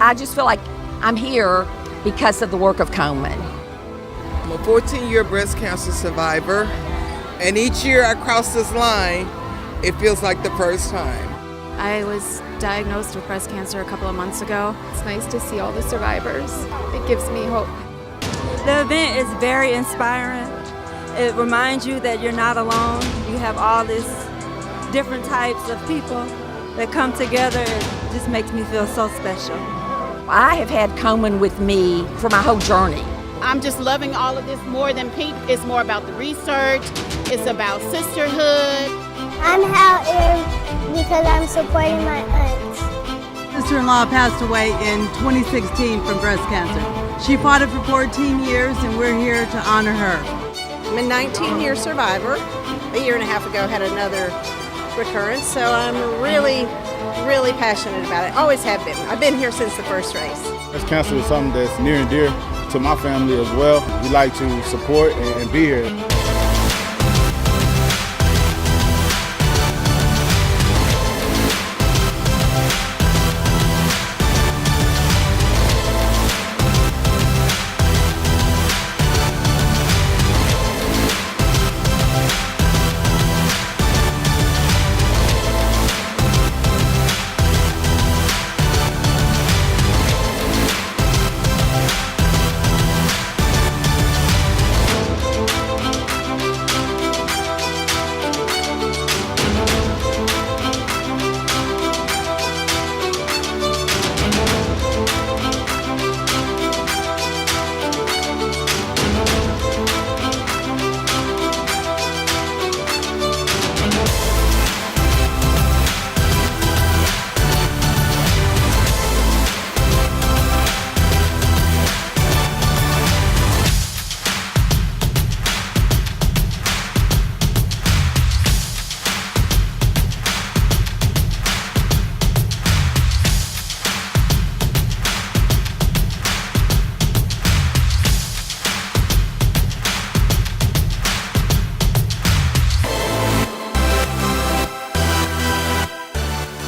I just feel like I'm here because of the work of Komen. I'm a 14-year breast cancer survivor, and each year I cross this line, it feels like the first time. I was diagnosed with breast cancer a couple of months ago. It's nice to see all the survivors. It gives me hope. The event is very inspiring. It reminds you that you're not alone. You have all these different types of people that come together. It just makes me feel so special. I have had Komen with me for my whole journey. I'm just loving all of this more than pink. It's more about the research. It's about sisterhood. I'm out here because I'm supporting my aunt. Sister-in-law passed away in 2016 from breast cancer. She fought it for 14 years, and we're here to honor her. I'm a 19-year survivor. A year and a half ago had another recurrence, so I'm really passionate about it. Always have been. I've been here since the first race. Breast cancer is something that's near and dear to my family as well. We like to support and be here.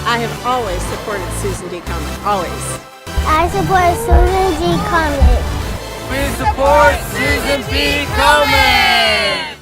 I have always supported Susan D. Komen, always. I support Susan G. Komen. We support Susan D. Komen!